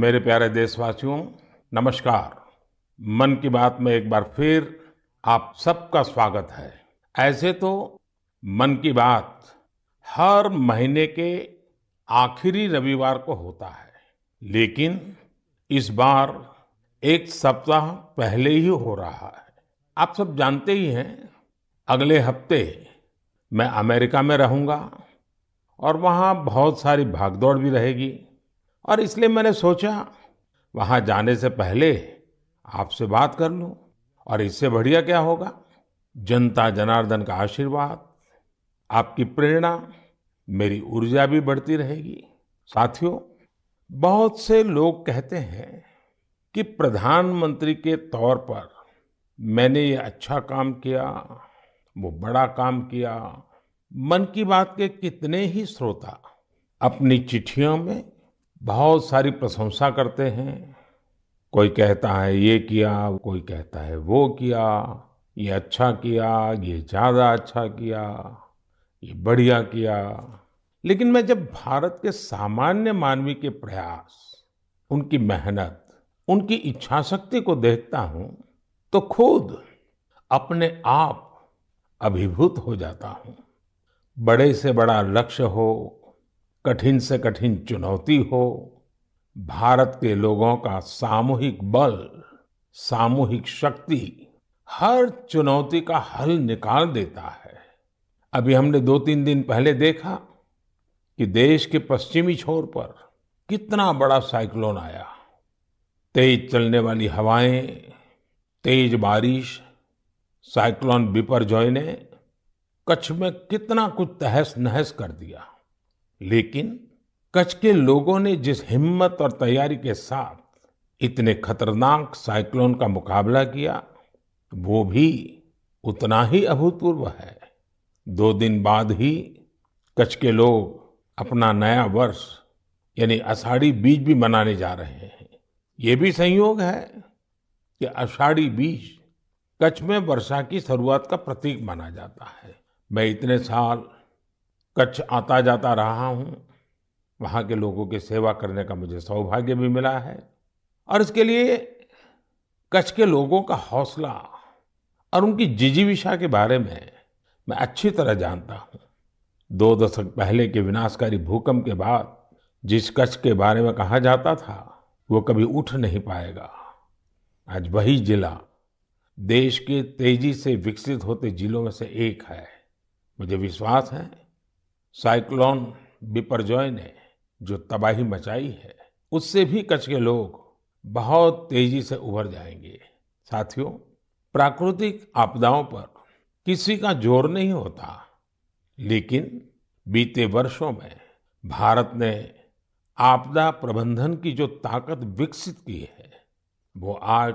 मेरे प्यारे देशवासियों, नमस्कार। मन की बात में एक बार फिर आप सबका स्वागत है। ऐसे तो मन की बात हर महीने के आखिरी रविवार को होता है, लेकिन इस बार एक सप्ताह पहले ही हो रहा है। आप सब जानते ही हैं, अगले हफ्ते मैं अमेरिका में रहूंगा और वहाँ बहुत सारी भागदौड़ भी रहेगी। और इसलिए मैंने सोचा वहाँ जाने से पहले आपसे बात कर लूं। और इससे बढ़िया क्या होगा, जनता जनार्दन का आशीर्वाद, आपकी प्रेरणा, मेरी ऊर्जा भी बढ़ती रहेगी। साथियों, बहुत से लोग कहते हैं कि प्रधानमंत्री के तौर पर मैंने ये अच्छा काम किया, वो बड़ा काम किया। मन की बात के कितने ही श्रोता अपनी चिट्ठियों में बहुत सारी प्रशंसा करते हैं। कोई कहता है ये किया, कोई कहता है वो किया, ये अच्छा किया, ये ज्यादा अच्छा किया, ये बढ़िया किया। लेकिन मैं जब भारत के सामान्य मानवी के प्रयास, उनकी मेहनत, उनकी इच्छा शक्ति को देखता हूं तो खुद अपने आप अभिभूत हो जाता हूं। बड़े से बड़ा लक्ष्य हो, कठिन से कठिन चुनौती हो, भारत के लोगों का सामूहिक बल, सामूहिक शक्ति हर चुनौती का हल निकाल देता है। अभी हमने 2-3 दिन पहले देखा कि देश के पश्चिमी छोर पर कितना बड़ा साइक्लोन आया। तेज चलने वाली हवाएं, तेज बारिश, साइक्लोन बिपरजॉय ने कच्छ में कितना कुछ तहस नहस कर दिया। लेकिन कच्छ के लोगों ने जिस हिम्मत और तैयारी के साथ इतने खतरनाक साइक्लोन का मुकाबला किया, वो भी उतना ही अभूतपूर्व है। 2 दिन बाद ही कच्छ के लोग अपना नया वर्ष यानी आषाढ़ी बीज भी मनाने जा रहे हैं। ये भी संयोग है कि आषाढ़ी बीज कच्छ में वर्षा की शुरुआत का प्रतीक माना जाता है। मैं इतने साल कच्छ आता जाता रहा हूँ, वहाँ के लोगों की सेवा करने का मुझे सौभाग्य भी मिला है। और इसके लिए कच्छ के लोगों का हौसला और उनकी जिजीविषा के बारे में मैं अच्छी तरह जानता हूँ। 2 दशक पहले के विनाशकारी भूकंप के बाद जिस कच्छ के बारे में कहा जाता था वो कभी उठ नहीं पाएगा, आज वही जिला देश के तेजी से विकसित होते जिलों में से एक है। मुझे विश्वास है साइक्लोन बिपरजॉय ने जो तबाही मचाई है, उससे भी कच्छ के लोग बहुत तेजी से उभर जाएंगे। साथियों, प्राकृतिक आपदाओं पर किसी का जोर नहीं होता, लेकिन बीते वर्षों में भारत ने आपदा प्रबंधन की जो ताकत विकसित की है, वो आज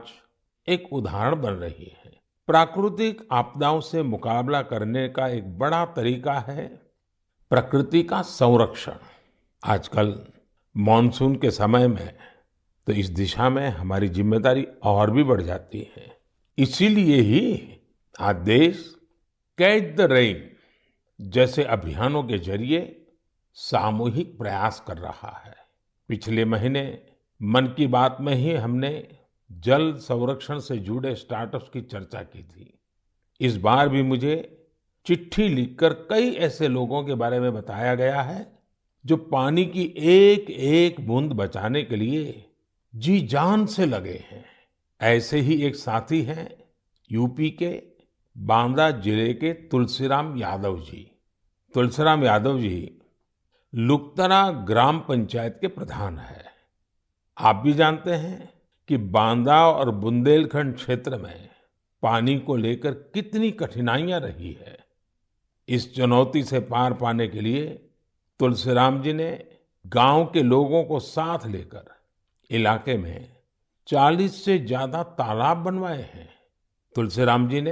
एक उदाहरण बन रही है। प्राकृतिक आपदाओं से मुकाबला करने का एक बड़ा तरीका है प्रकृति का संरक्षण। आजकल मॉनसून के समय में तो इस दिशा में हमारी जिम्मेदारी और भी बढ़ जाती है। इसीलिए ही आज देश कैच द रेन जैसे अभियानों के जरिए सामूहिक प्रयास कर रहा है। पिछले महीने मन की बात में ही हमने जल संरक्षण से जुड़े स्टार्टअप्स की चर्चा की थी। इस बार भी मुझे चिट्ठी लिखकर कई ऐसे लोगों के बारे में बताया गया है जो पानी की एक एक बूंद बचाने के लिए जी जान से लगे हैं। ऐसे ही एक साथी हैं यूपी के बांदा जिले के तुलसीराम यादव जी। तुलसीराम यादव जी लुकतरा ग्राम पंचायत के प्रधान है। आप भी जानते हैं कि बांदा और बुंदेलखंड क्षेत्र में पानी को लेकर कितनी कठिनाइयां रही है। इस चुनौती से पार पाने के लिए तुलसीराम जी ने गांव के लोगों को साथ लेकर इलाके में 40 से ज्यादा तालाब बनवाए हैं। तुलसीराम जी ने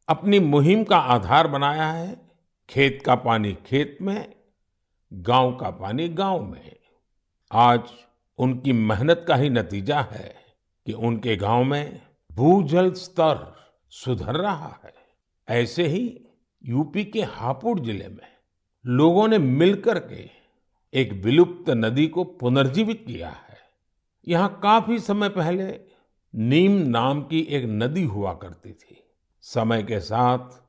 अपनी मुहिम का आधार बनाया है खेत का पानी खेत में, गांव का पानी गांव में। आज उनकी मेहनत का ही नतीजा है कि उनके गांव में भूजल स्तर सुधर रहा है। ऐसे ही यूपी के हापुड़ जिले में लोगों ने मिलकर के एक विलुप्त नदी को पुनर्जीवित किया है। यहाँ काफी समय पहले नीम नाम की एक नदी हुआ करती थी। समय के साथ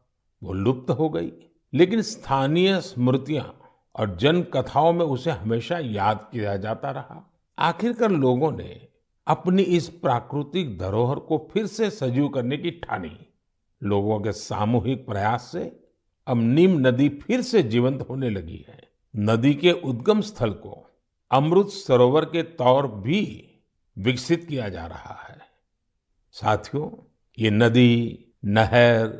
वो लुप्त हो गई, लेकिन स्थानीय स्मृतियां और जन कथाओं में उसे हमेशा याद किया जाता रहा। आखिरकार लोगों ने अपनी इस प्राकृतिक धरोहर को फिर से सजीव करने की ठानी। लोगों के सामूहिक प्रयास से अब नीम नदी फिर से जीवंत होने लगी है। नदी के उद्गम स्थल को अमृत सरोवर के तौर भी विकसित किया जा रहा है। साथियों, ये नदी, नहर,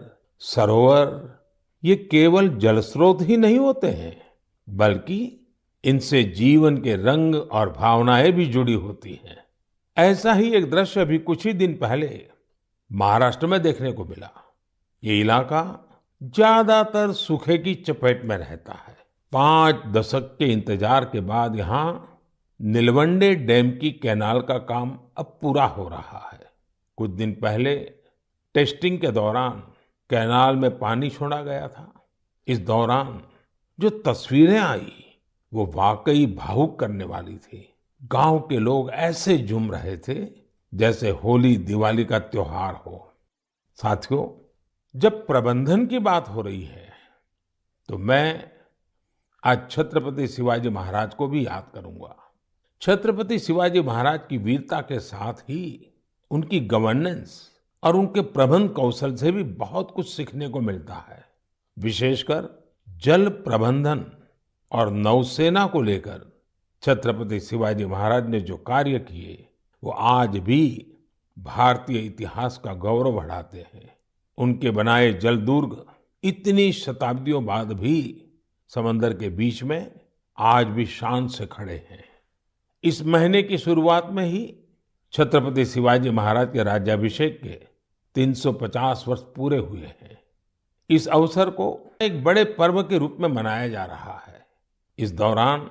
सरोवर, ये केवल जल स्रोत ही नहीं होते हैं, बल्कि इनसे जीवन के रंग और भावनाएं भी जुड़ी होती हैं। ऐसा ही एक दृश्य अभी कुछ ही दिन पहले महाराष्ट्र में देखने को मिला। ये इलाका ज्यादातर सूखे की चपेट में रहता है। 5 दशक के इंतजार के बाद यहाँ नीलवंडे डैम की कैनाल का काम अब पूरा हो रहा है। कुछ दिन पहले टेस्टिंग के दौरान कैनाल में पानी छोड़ा गया था। इस दौरान जो तस्वीरें आई वो वाकई भावुक करने वाली थी। गांव के लोग ऐसे झूम रहे थे जैसे होली दिवाली का त्योहार हो। साथियों, जब प्रबंधन की बात हो रही है तो मैं आज छत्रपति शिवाजी महाराज को भी याद करूंगा। छत्रपति शिवाजी महाराज की वीरता के साथ ही उनकी गवर्नेंस और उनके प्रबंध कौशल से भी बहुत कुछ सीखने को मिलता है। विशेषकर जल प्रबंधन और नौसेना को लेकर छत्रपति शिवाजी महाराज ने जो कार्य किए वो आज भी भारतीय इतिहास का गौरव बढ़ाते हैं। उनके बनाए जल दुर्ग इतनी शताब्दियों बाद भी समंदर के बीच में आज भी शान से खड़े हैं। इस महीने की शुरुआत में ही छत्रपति शिवाजी महाराज के राज्याभिषेक के 350 वर्ष पूरे हुए हैं। इस अवसर को एक बड़े पर्व के रूप में मनाया जा रहा है। इस दौरान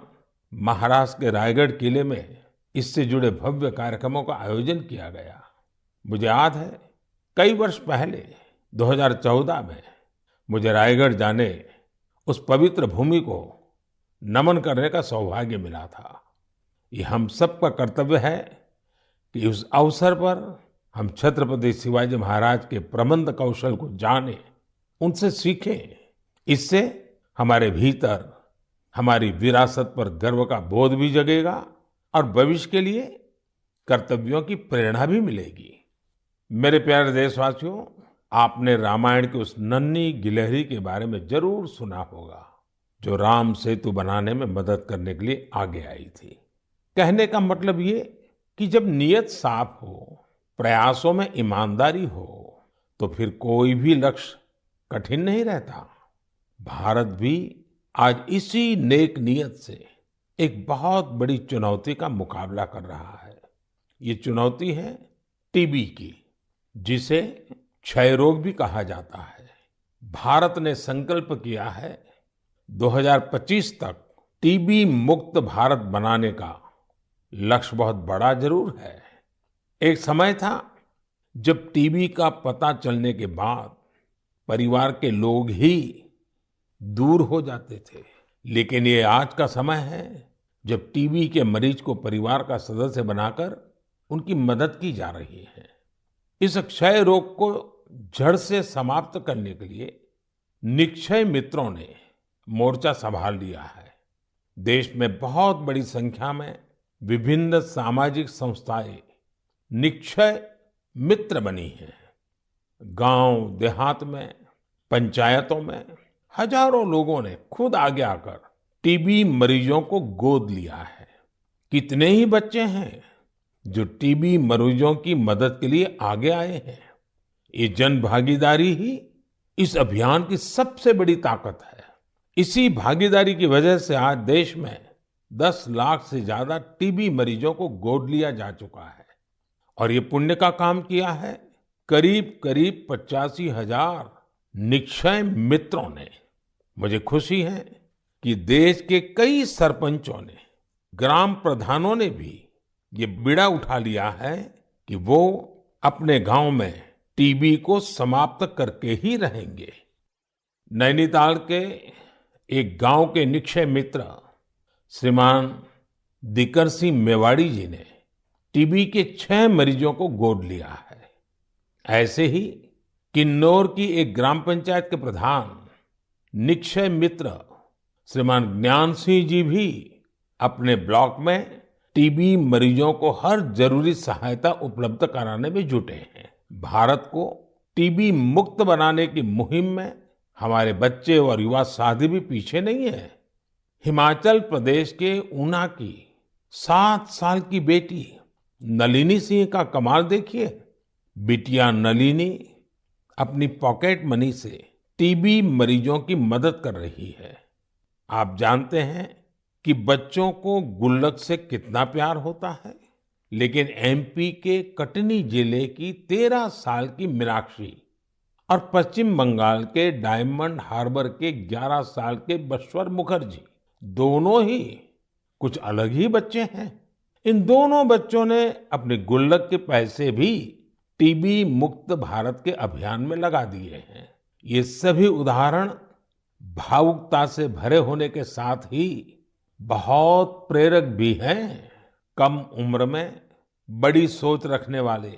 महाराष्ट्र के रायगढ़ किले में इससे जुड़े भव्य कार्यक्रमों का आयोजन किया गया। मुझे याद है, कई वर्ष पहले 2014 में मुझे रायगढ़ जाने, उस पवित्र भूमि को नमन करने का सौभाग्य मिला था। ये हम सबका कर्तव्य है कि उस अवसर पर हम छत्रपति शिवाजी महाराज के प्रबंध कौशल को जानें, उनसे सीखें। इससे हमारे भीतर हमारी विरासत पर गर्व का बोध भी जगेगा और भविष्य के लिए कर्तव्यों की प्रेरणा भी मिलेगी। मेरे प्यारे देशवासियों, आपने रामायण के उस नन्ही गिलहरी के बारे में जरूर सुना होगा जो राम सेतु बनाने में मदद करने के लिए आगे आई थी। कहने का मतलब ये कि जब नीयत साफ हो, प्रयासों में ईमानदारी हो, तो फिर कोई भी लक्ष्य कठिन नहीं रहता। भारत भी आज इसी नेक नियत से एक बहुत बड़ी चुनौती का मुकाबला कर रहा है। ये चुनौती है टीबी की, जिसे क्षय रोग भी कहा जाता है। भारत ने संकल्प किया है 2025 तक टीबी मुक्त भारत बनाने का। लक्ष्य बहुत बड़ा जरूर है। एक समय था जब टीबी का पता चलने के बाद परिवार के लोग ही दूर हो जाते थे, लेकिन ये आज का समय है जब टीबी के मरीज को परिवार का सदस्य बनाकर उनकी मदद की जा रही है। इस क्षय रोग को जड़ से समाप्त करने के लिए निक्षय मित्रों ने मोर्चा संभाल लिया है। देश में बहुत बड़ी संख्या में विभिन्न सामाजिक संस्थाएं निक्षय मित्र बनी हैं। गांव देहात में, पंचायतों में हजारों लोगों ने खुद आगे आकर टीबी मरीजों को गोद लिया है। कितने ही बच्चे हैं जो टीबी मरीजों की मदद के लिए आगे आए हैं। ये जन भागीदारी ही इस अभियान की सबसे बड़ी ताकत है। इसी भागीदारी की वजह से आज देश में 10 लाख से ज्यादा टीबी मरीजों को गोद लिया जा चुका है। और ये पुण्य का काम किया है करीब करीब 85,000 निक्षय मित्रों ने। मुझे खुशी है कि देश के कई सरपंचों ने, ग्राम प्रधानों ने भी ये बीड़ा उठा लिया है कि वो अपने गांव में टीबी को समाप्त करके ही रहेंगे। नैनीताल के एक गांव के निक्षय मित्र श्रीमान दीकर सिंह मेवाड़ी जी ने टीबी के 6 मरीजों को गोद लिया है। ऐसे ही किन्नौर की एक ग्राम पंचायत के प्रधान निक्षय मित्र श्रीमान ज्ञान सिंह जी भी अपने ब्लॉक में टीबी मरीजों को हर जरूरी सहायता उपलब्ध कराने में जुटे हैं। भारत को टीबी मुक्त बनाने की मुहिम में हमारे बच्चे और युवा साथी भी पीछे नहीं है। हिमाचल प्रदेश के ऊना की 7 साल की बेटी नलिनी सिंह का कमाल देखिए। बिटिया नलिनी अपनी पॉकेट मनी से टीबी मरीजों की मदद कर रही है। आप जानते हैं कि बच्चों को गुल्लक से कितना प्यार होता है, लेकिन एमपी के कटनी जिले की 13 साल की मीनाक्षी और पश्चिम बंगाल के डायमंड हार्बर के 11 साल के बश्वर मुखर्जी दोनों ही कुछ अलग ही बच्चे हैं। इन दोनों बच्चों ने अपने गुल्लक के पैसे भी टीबी मुक्त भारत के अभियान में लगा दिए हैं। ये सभी उदाहरण भावुकता से भरे होने के साथ ही बहुत प्रेरक भी हैं। कम उम्र में बड़ी सोच रखने वाले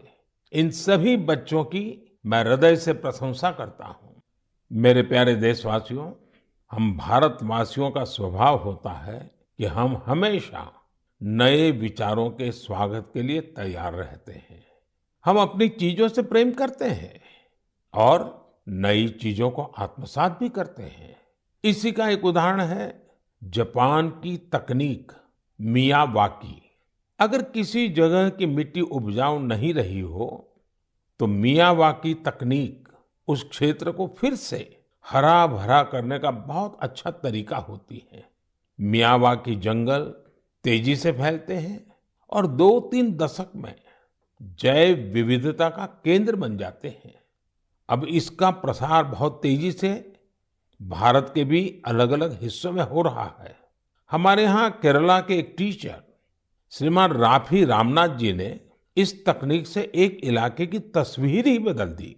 इन सभी बच्चों की मैं हृदय से प्रशंसा करता हूँ। मेरे प्यारे देशवासियों, हम भारतवासियों का स्वभाव होता है कि हम हमेशा नए विचारों के स्वागत के लिए तैयार रहते हैं। हम अपनी चीजों से प्रेम करते हैं और नई चीजों को आत्मसात भी करते हैं। इसी का एक उदाहरण है जापान की तकनीक मियावाकी। अगर किसी जगह की मिट्टी उपजाऊ नहीं रही हो तो मियावाकी तकनीक उस क्षेत्र को फिर से हरा भरा करने का बहुत अच्छा तरीका होती है। मियावाकी जंगल तेजी से फैलते हैं और 2-3 दशक में जैव विविधता का केंद्र बन जाते हैं। अब इसका प्रसार बहुत तेजी से भारत के भी अलग अलग हिस्सों में हो रहा है। हमारे यहाँ केरला के एक टीचर श्रीमान राफी रामनाथ जी ने इस तकनीक से एक इलाके की तस्वीर ही बदल दी।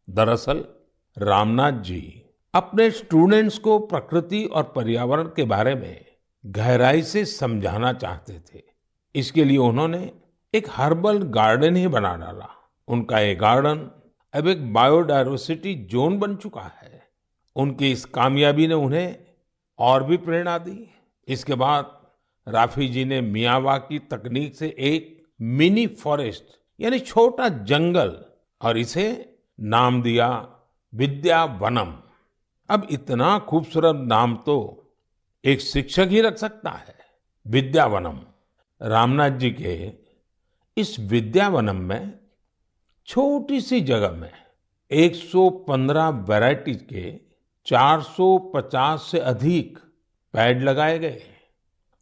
दरअसल रामनाथ जी अपने स्टूडेंट्स को प्रकृति और पर्यावरण के बारे में गहराई से समझाना चाहते थे। इसके लिए उन्होंने एक हर्बल गार्डन ही बना डाला। उनका ये गार्डन अब एक बायोडायवर्सिटी जोन बन चुका है। उनकी इस कामयाबी ने उन्हें और भी प्रेरणा दी। इसके बाद राफी जी ने मियावाकी तकनीक से एक मिनी फॉरेस्ट यानी छोटा जंगल और इसे नाम दिया विद्यावनम। अब इतना खूबसूरत नाम तो एक शिक्षक ही रख सकता है, विद्यावनम। रामनाथ जी के इस विद्यावनम में छोटी सी जगह में 115 वैरायटीज के 450 से अधिक पेड़ लगाए गए।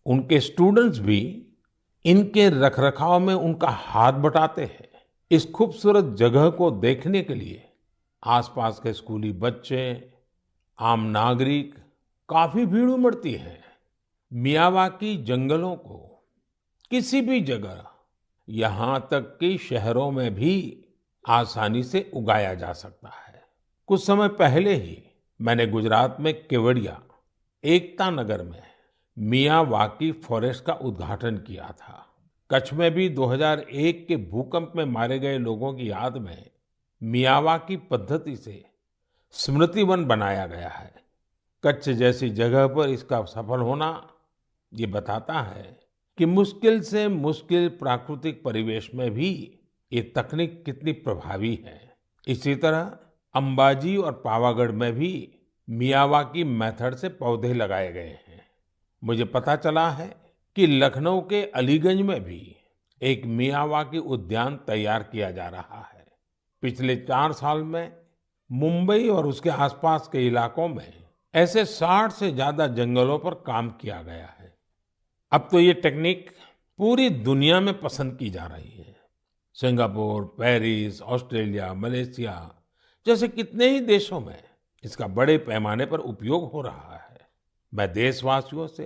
उनके स्टूडेंट्स भी इनके रखरखाव में उनका हाथ बटाते हैं। इस खूबसूरत जगह को देखने के लिए आसपास के स्कूली बच्चे, आम नागरिक काफी भीड़ उमड़ती है। मियावाकी जंगलों को किसी भी जगह, यहाँ तक कि शहरों में भी आसानी से उगाया जा सकता है। कुछ समय पहले ही मैंने गुजरात में केवड़िया एकता नगर में मियावाकी फॉरेस्ट का उद्घाटन किया था। कच्छ में भी 2001 के भूकंप में मारे गए लोगों की याद में मियावाकी पद्धति से स्मृति वन बनाया गया है। कच्छ जैसी जगह पर इसका सफल होना ये बताता है कि मुश्किल से मुश्किल प्राकृतिक परिवेश में भी ये तकनीक कितनी प्रभावी है। इसी तरह अंबाजी और पावागढ़ में भी मियावाकी मेथड से पौधे लगाए गए हैं। मुझे पता चला है कि लखनऊ के अलीगंज में भी एक मियावाकी उद्यान तैयार किया जा रहा है। पिछले 4 साल में मुंबई और उसके आसपास के इलाकों में ऐसे 60 से ज्यादा जंगलों पर काम किया गया है। अब तो ये टेक्निक पूरी दुनिया में पसंद की जा रही है। सिंगापुर, पेरिस, ऑस्ट्रेलिया, मलेशिया जैसे कितने ही देशों में इसका बड़े पैमाने पर उपयोग हो रहा है। मैं देशवासियों से,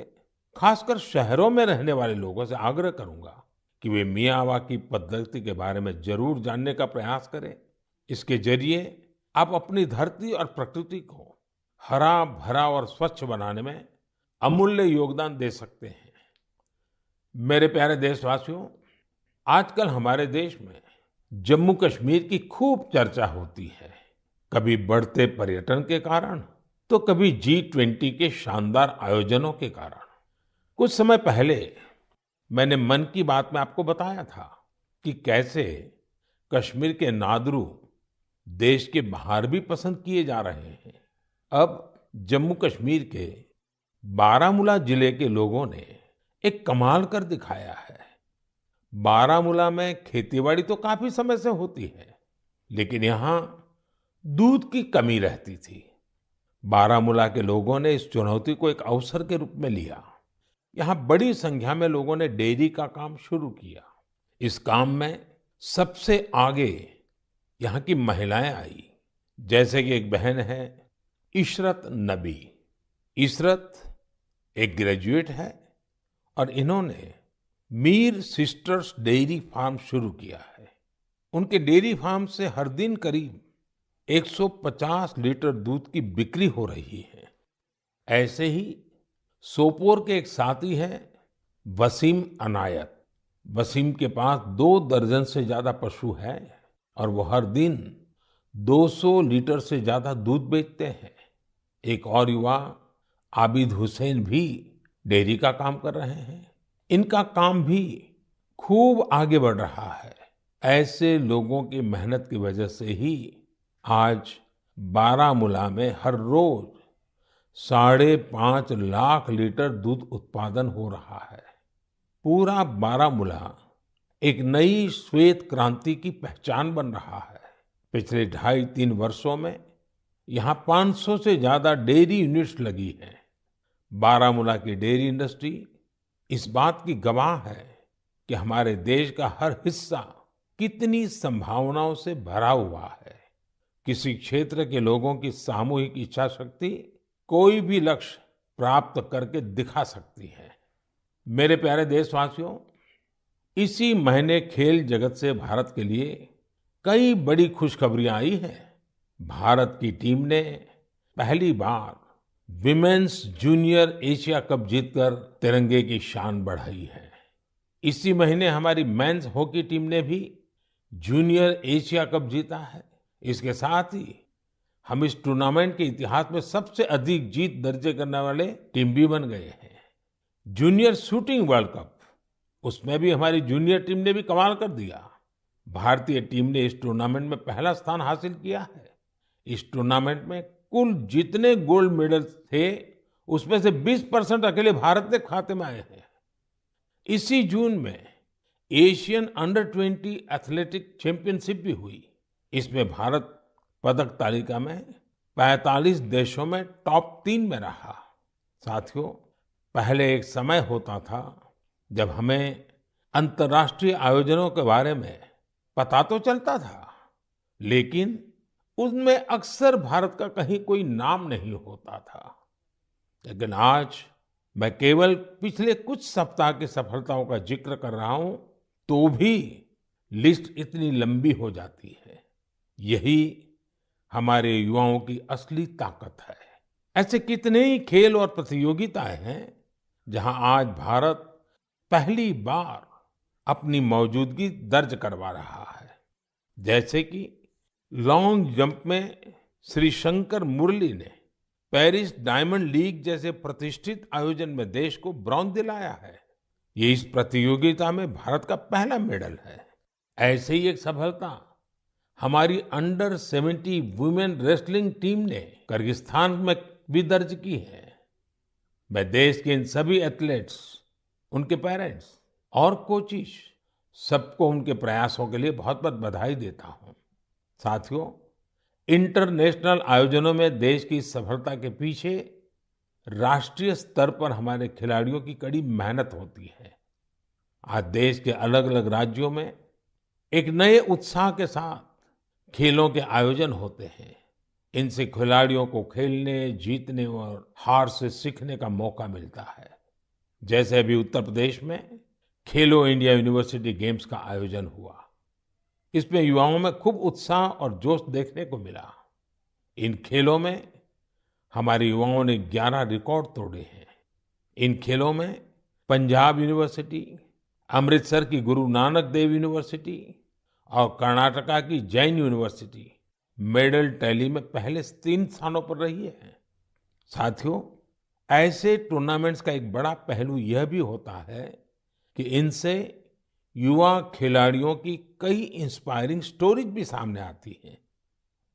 खासकर शहरों में रहने वाले लोगों से आग्रह करूंगा कि वे मियावाकी पद्धति के बारे में जरूर जानने का प्रयास करें। इसके जरिए आप अपनी धरती और प्रकृति को हरा भरा और स्वच्छ बनाने में अमूल्य योगदान दे सकते हैं। मेरे प्यारे देशवासियों, आजकल हमारे देश में जम्मू कश्मीर की खूब चर्चा होती है। कभी बढ़ते पर्यटन के कारण, तो कभी G20 के शानदार आयोजनों के कारण। कुछ समय पहले मैंने मन की बात में आपको बताया था कि कैसे कश्मीर के नादरू देश के बाहर भी पसंद किए जा रहे हैं। अब जम्मू कश्मीर के बारामूला जिले के लोगों ने एक कमाल कर दिखाया है। बारामूला में खेतीबाड़ी तो काफी समय से होती है, लेकिन यहाँ दूध की कमी रहती थी। बारामूला के लोगों ने इस चुनौती को एक अवसर के रूप में लिया। यहाँ बड़ी संख्या में लोगों ने डेयरी का काम शुरू किया। इस काम में सबसे आगे यहाँ की महिलाएं आई, जैसे कि एक बहन है इशरत नबी। इशरत एक ग्रेजुएट है और इन्होंने मीर सिस्टर्स डेयरी फार्म शुरू किया है। उनके डेयरी फार्म से हर दिन करीब 150 लीटर दूध की बिक्री हो रही है। ऐसे ही सोपोर के एक साथी हैं वसीम अनायत। वसीम के पास 2 दर्जन से ज्यादा पशु हैं और वो हर दिन 200 लीटर से ज्यादा दूध बेचते हैं। एक और युवा आबिद हुसैन भी डेयरी का काम कर रहे हैं। इनका काम भी खूब आगे बढ़ रहा है। ऐसे लोगों की मेहनत की वजह से ही आज बारामूला में हर रोज 5.5 लाख लीटर दूध उत्पादन हो रहा है। पूरा बारामूला एक नई श्वेत क्रांति की पहचान बन रहा है। पिछले 2.5-3 वर्षों में यहाँ 500 से ज्यादा डेयरी यूनिट्स लगी हैं। बारामूला की डेयरी इंडस्ट्री इस बात की गवाह है कि हमारे देश का हर हिस्सा कितनी संभावनाओं से भरा हुआ है। किसी क्षेत्र के लोगों की सामूहिक इच्छा शक्ति कोई भी लक्ष्य प्राप्त करके दिखा सकती है। मेरे प्यारे देशवासियों, इसी महीने खेल जगत से भारत के लिए कई बड़ी खुशखबरियां आई हैं। भारत की टीम ने पहली बार विमेन्स जूनियर एशिया कप जीतकर तिरंगे की शान बढ़ाई है। इसी महीने हमारी मेंस हॉकी टीम ने भी जूनियर एशिया कप जीता है। इसके साथ ही हम इस टूर्नामेंट के इतिहास में सबसे अधिक जीत दर्ज करने वाले टीम भी बन गए हैं। जूनियर शूटिंग वर्ल्ड कप, उसमें भी हमारी जूनियर टीम ने भी कमाल कर दिया। भारतीय टीम ने इस टूर्नामेंट में पहला स्थान हासिल किया है। इस टूर्नामेंट में कुल जितने गोल्ड मेडल थे, उसमें से 20% अकेले भारत के खाते में आए हैं। इसी जून में एशियन अंडर 20 एथलेटिक चैंपियनशिप भी हुई। इसमें भारत पदक तालिका में 45 देशों में टॉप 3 में रहा। साथियों, पहले एक समय होता था जब हमें अंतर्राष्ट्रीय आयोजनों के बारे में पता तो चलता था, लेकिन उसमें अक्सर भारत का कहीं कोई नाम नहीं होता था। लेकिन आज मैं केवल पिछले कुछ सप्ताह की सफलताओं का जिक्र कर रहा हूं, तो भी लिस्ट इतनी लंबी हो जाती है। यही हमारे युवाओं की असली ताकत है। ऐसे कितने ही खेल और प्रतियोगिताएं हैं जहां आज भारत पहली बार अपनी मौजूदगी दर्ज करवा रहा है। जैसे कि लॉन्ग जंप में श्री शंकर मुरली ने पेरिस डायमंड लीग जैसे प्रतिष्ठित आयोजन में देश को ब्रॉन्ज दिलाया है। ये इस प्रतियोगिता में भारत का पहला मेडल है। ऐसे ही एक सफलता हमारी अंडर 70 वुमेन रेसलिंग टीम ने किर्गिस्तान में भी दर्ज की है। मैं देश के इन सभी एथलीट्स, उनके पेरेंट्स और कोचेस, सबको उनके प्रयासों के लिए बहुत बहुत बधाई देता हूं। साथियों, इंटरनेशनल आयोजनों में देश की सफलता के पीछे राष्ट्रीय स्तर पर हमारे खिलाड़ियों की कड़ी मेहनत होती है। आज देश के अलग अलग राज्यों में एक नए उत्साह के साथ खेलों के आयोजन होते हैं। इनसे खिलाड़ियों को खेलने, जीतने और हार से सीखने का मौका मिलता है। जैसे अभी उत्तर प्रदेश में खेलो इंडिया यूनिवर्सिटी गेम्स का आयोजन हुआ। इसमें युवाओं में खूब उत्साह और जोश देखने को मिला। इन खेलों में हमारे युवाओं ने 11 रिकॉर्ड तोड़े हैं। इन खेलों में पंजाब यूनिवर्सिटी अमृतसर की गुरु नानक देव यूनिवर्सिटी और कर्नाटका की जैन यूनिवर्सिटी मेडल टैली में पहले 3 स्थानों पर रही है। साथियों, ऐसे टूर्नामेंट्स का एक बड़ा पहलू यह भी होता है कि इनसे युवा खिलाड़ियों की कई इंस्पायरिंग स्टोरीज भी सामने आती हैं।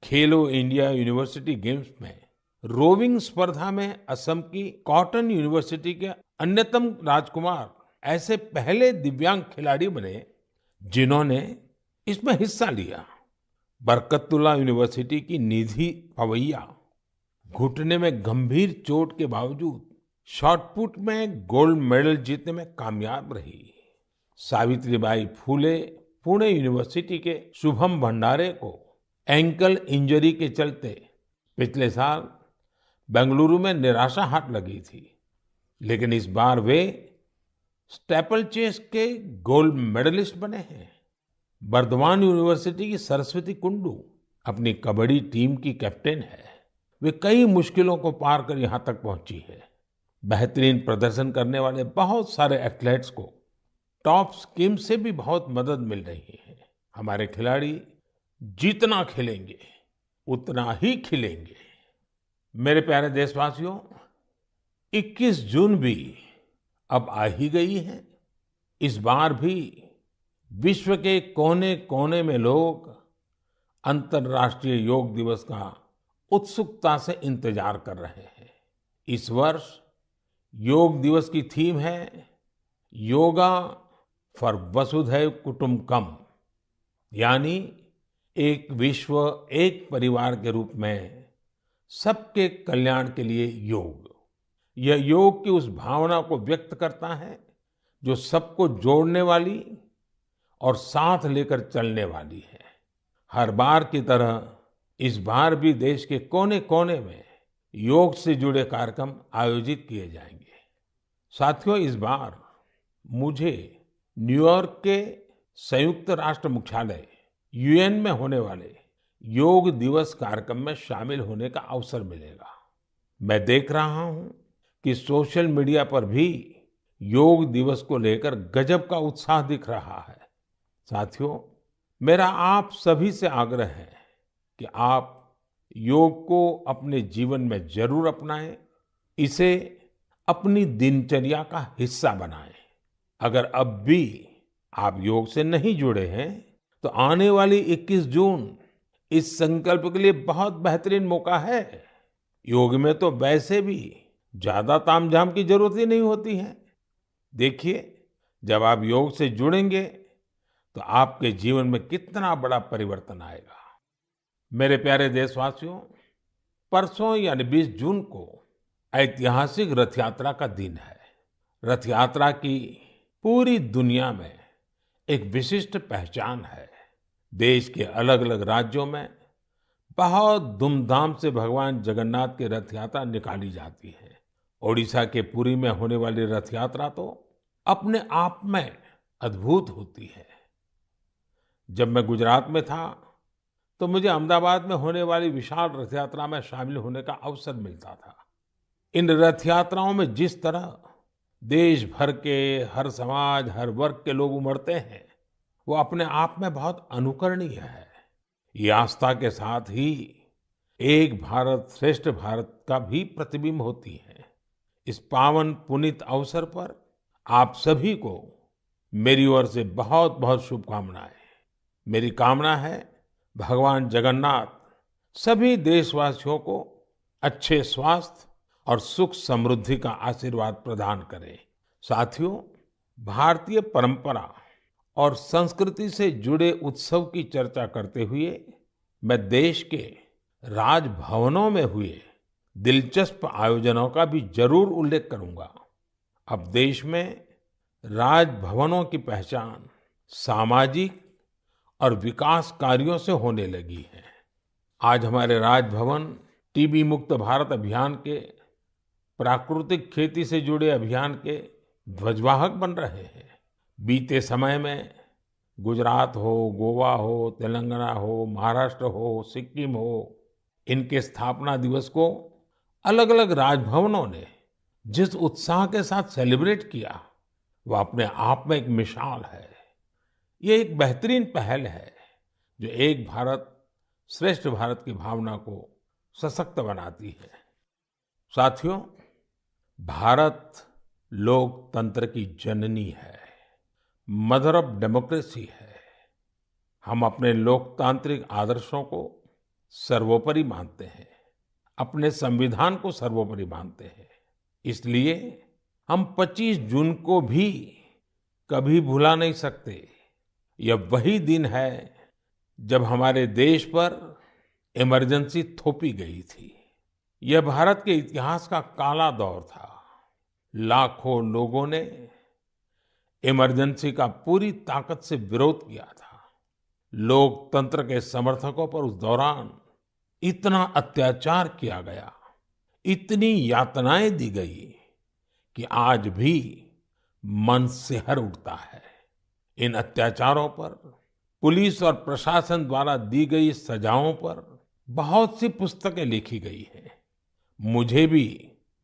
खेलो इंडिया यूनिवर्सिटी गेम्स में रोविंग स्पर्धा में असम की कॉटन यूनिवर्सिटी के अन्यतम राजकुमार ऐसे पहले दिव्यांग खिलाड़ी बने जिन्होंने इसमें हिस्सा लिया। बरकतुल्ला यूनिवर्सिटी की निधि पवैया घुटने में गंभीर चोट के बावजूद शॉट पुट में गोल्ड मेडल जीतने में कामयाब रही। सावित्रीबाई फूले पुणे यूनिवर्सिटी के शुभम भंडारे को एंकल इंजरी के चलते पिछले साल बेंगलुरु में निराशा हाथ लगी थी, लेकिन इस बार वे स्टेपल चेस के गोल्ड मेडलिस्ट बने हैं। बर्दवान यूनिवर्सिटी की सरस्वती कुंडू अपनी कबड्डी टीम की कैप्टन है। वे कई मुश्किलों को पार कर यहाँ तक पहुंची है। बेहतरीन प्रदर्शन करने वाले बहुत सारे एथलीट्स को टॉप स्कीम से भी बहुत मदद मिल रही है। हमारे खिलाड़ी जितना खेलेंगे उतना ही खिलेंगे। मेरे प्यारे देशवासियों, 21 जून भी अब आ ही गई है। इस बार भी विश्व के कोने-कोने में लोग अंतर्राष्ट्रीय योग दिवस का उत्सुकता से इंतजार कर रहे हैं। इस वर्ष योग दिवस की थीम है योगा फॉर वसुधैव कुटुंबकम, यानी एक विश्व एक परिवार के रूप में सबके कल्याण के लिए योग। यह योग की उस भावना को व्यक्त करता है जो सबको जोड़ने वाली और साथ लेकर चलने वाली है। हर बार की तरह इस बार भी देश के कोने-कोने में योग से जुड़े कार्यक्रम आयोजित किए जाएंगे। साथियों, इस बार मुझे न्यूयॉर्क के संयुक्त राष्ट्र मुख्यालय यूएन में होने वाले योग दिवस कार्यक्रम में शामिल होने का अवसर मिलेगा। मैं देख रहा हूं कि सोशल मीडिया पर भी योग दिवस को लेकर गजब का उत्साह दिख रहा है। साथियों, मेरा आप सभी से आग्रह है कि आप योग को अपने जीवन में जरूर अपनाएं, इसे अपनी दिनचर्या का हिस्सा बनाएं। अगर अब भी आप योग से नहीं जुड़े हैं, तो आने वाली 21 जून इस संकल्प के लिए बहुत बेहतरीन मौका है। योग में तो वैसे भी ज्यादा तामझाम की जरूरत ही नहीं होती है। देखिए, जब आप योग से जुड़ेंगे तो आपके जीवन में कितना बड़ा परिवर्तन आएगा। मेरे प्यारे देशवासियों, परसों यानी 20 जून को ऐतिहासिक रथ यात्रा का दिन है। रथ यात्रा की पूरी दुनिया में एक विशिष्ट पहचान है। देश के अलग-अलग राज्यों में बहुत धूमधाम से भगवान जगन्नाथ की रथ यात्रा निकाली जाती है। ओडिशा के पुरी में होने वाली रथ यात्रा तो अपने आप में अद्भुत होती है। जब मैं गुजरात में था तो मुझे अहमदाबाद में होने वाली विशाल रथ यात्रा में शामिल होने का अवसर मिलता था। इन रथ यात्राओं में जिस तरह देश भर के हर समाज, हर वर्ग के लोग उमड़ते हैं, वो अपने आप में बहुत अनुकरणीय है। ये आस्था के साथ ही एक भारत श्रेष्ठ भारत का भी प्रतिबिंब होती है। इस पावन पुनीत अवसर पर आप सभी को मेरी ओर से बहुत बहुत शुभकामनाएं। मेरी कामना है भगवान जगन्नाथ सभी देशवासियों को अच्छे स्वास्थ्य और सुख समृद्धि का आशीर्वाद प्रदान करें। साथियों, भारतीय परंपरा और संस्कृति से जुड़े उत्सव की चर्चा करते हुए मैं देश के राजभवनों में हुए दिलचस्प आयोजनों का भी जरूर उल्लेख करूंगा। अब देश में राजभवनों की पहचान सामाजिक और विकास कार्यों से होने लगी है। आज हमारे राजभवन टीबी मुक्त भारत अभियान के, प्राकृतिक खेती से जुड़े अभियान के ध्वजवाहक बन रहे हैं। बीते समय में गुजरात हो, गोवा हो, तेलंगाना हो, महाराष्ट्र हो, सिक्किम हो, इनके स्थापना दिवस को अलग-अलग राजभवनों ने जिस उत्साह के साथ सेलिब्रेट किया, वो अपने आप में एक मिसाल है। ये एक बेहतरीन पहल है जो एक भारत श्रेष्ठ भारत की भावना को सशक्त बनाती है। साथियों, भारत लोकतंत्र की जननी है, मदर ऑफ डेमोक्रेसी है। हम अपने लोकतांत्रिक आदर्शों को सर्वोपरि मानते हैं, अपने संविधान को सर्वोपरि मानते हैं। इसलिए हम 25 जून को भी कभी भुला नहीं सकते। यह वही दिन है जब हमारे देश पर इमरजेंसी थोपी गई थी। यह भारत के इतिहास का काला दौर था। लाखों लोगों ने इमरजेंसी का पूरी ताकत से विरोध किया था। लोकतंत्र के समर्थकों पर उस दौरान इतना अत्याचार किया गया, इतनी यातनाएं दी गई कि आज भी मन सिहर उठता है। इन अत्याचारों पर, पुलिस और प्रशासन द्वारा दी गई सजाओं पर बहुत सी पुस्तकें लिखी गई हैं। मुझे भी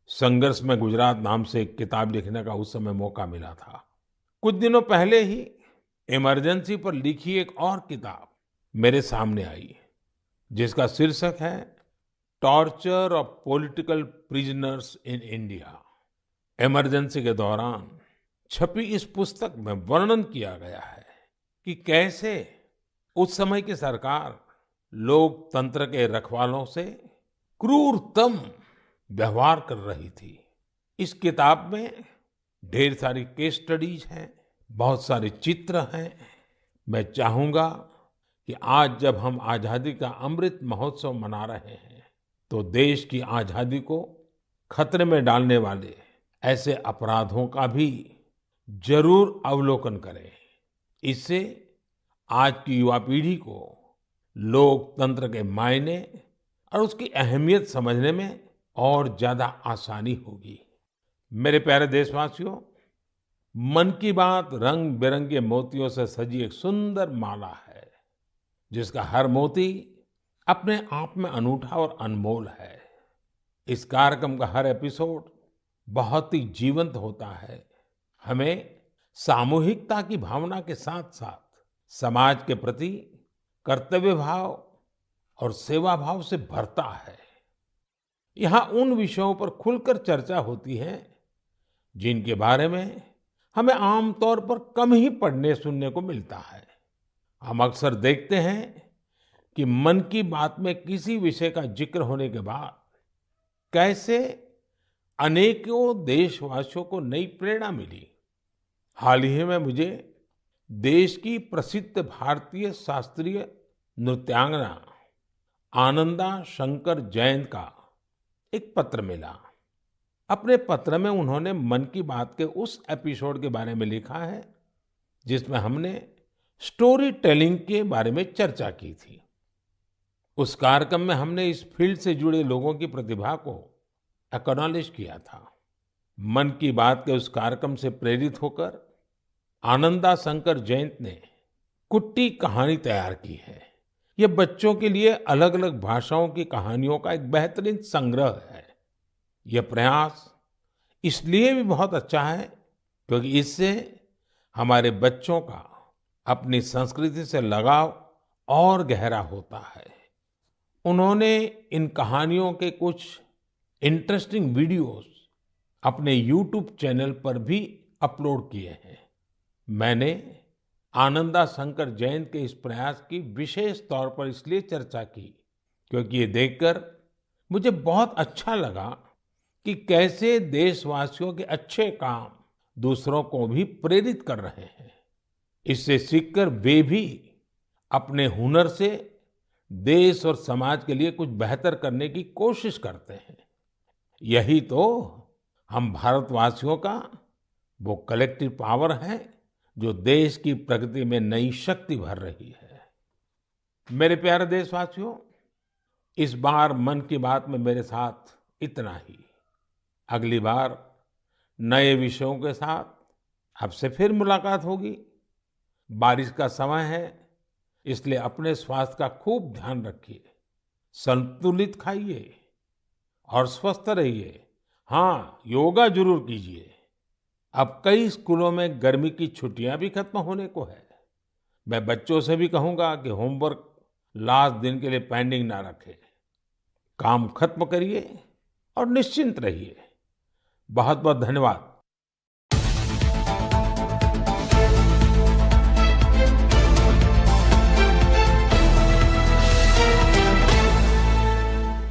संघर्ष में गुजरात नाम से एक किताब लिखने का उस समय मौका मिला था। कुछ दिनों पहले ही इमरजेंसी पर लिखी एक और किताब मेरे सामने आई, जिसका शीर्षक है torture of political prisoners in India. Emergency के दौरान छपी इस पुस्तक में वर्णन किया गया है कि कैसे उस समय की सरकार लोकतंत्र के रखवालों से क्रूरतम व्यवहार कर रही थी। इस किताब में ढेर सारी केस स्टडीज हैं, बहुत सारे चित्र हैं। मैं चाहूंगा कि आज जब हम आजादी का अमृत महोत्सव मना रहे हैं, तो देश की आजादी को खतरे में डालने वाले ऐसे अपराधों का भी जरूर अवलोकन करें। इससे आज की युवा पीढ़ी को लोकतंत्र के मायने और उसकी अहमियत समझने में और ज्यादा आसानी होगी। मेरे प्यारे देशवासियों, मन की बात रंग बिरंगे मोतियों से सजी एक सुंदर माला है, जिसका हर मोती अपने आप में अनूठा और अनमोल है। इस कार्यक्रम का हर एपिसोड बहुत ही जीवंत होता है, हमें सामूहिकता की भावना के साथ साथ समाज के प्रति कर्तव्य भाव और सेवा भाव से भरता है। यहाँ उन विषयों पर खुलकर चर्चा होती है जिनके बारे में हमें आमतौर पर कम ही पढ़ने सुनने को मिलता है। हम अक्सर देखते हैं कि मन की बात में किसी विषय का जिक्र होने के बाद कैसे अनेकों देशवासियों को नई प्रेरणा मिली। हाल ही में मुझे देश की प्रसिद्ध भारतीय शास्त्रीय नृत्यांगना आनंदा शंकर जयंत का एक पत्र मिला। अपने पत्र में उन्होंने मन की बात के उस एपिसोड के बारे में लिखा है जिसमें हमने स्टोरी टेलिंग के बारे में चर्चा की थी। उस कार्यक्रम में हमने इस फील्ड से जुड़े लोगों की प्रतिभा को एक्नॉलेज किया था। मन की बात के उस कार्यक्रम से प्रेरित होकर आनंदा शंकर जयंत ने कुट्टी कहानी तैयार की है। ये बच्चों के लिए अलग अलग भाषाओं की कहानियों का एक बेहतरीन संग्रह है। यह प्रयास इसलिए भी बहुत अच्छा है क्योंकि इससे हमारे बच्चों का अपनी संस्कृति से लगाव और गहरा होता है। उन्होंने इन कहानियों के कुछ इंटरेस्टिंग वीडियोस अपने YouTube चैनल पर भी अपलोड किए हैं। मैंने आनंदा शंकर जयंत के इस प्रयास की विशेष तौर पर इसलिए चर्चा की क्योंकि ये देखकर मुझे बहुत अच्छा लगा कि कैसे देशवासियों के अच्छे काम दूसरों को भी प्रेरित कर रहे हैं। इससे सीखकर वे भी अपने हुनर से देश और समाज के लिए कुछ बेहतर करने की कोशिश करते हैं। यही तो हम भारतवासियों का वो कलेक्टिव पावर है जो देश की प्रगति में नई शक्ति भर रही है। मेरे प्यारे देशवासियों, इस बार मन की बात में मेरे साथ इतना ही। अगली बार नए विषयों के साथ आपसे फिर मुलाकात होगी। बारिश का समय है, इसलिए अपने स्वास्थ्य का खूब ध्यान रखिए, संतुलित खाइए और स्वस्थ रहिए। हाँ, योगा जरूर कीजिए। अब कई स्कूलों में गर्मी की छुट्टियां भी खत्म होने को है। मैं बच्चों से भी कहूंगा कि होमवर्क लास्ट दिन के लिए पेंडिंग ना रखें। काम खत्म करिए और निश्चिंत रहिए। बहुत बहुत धन्यवाद।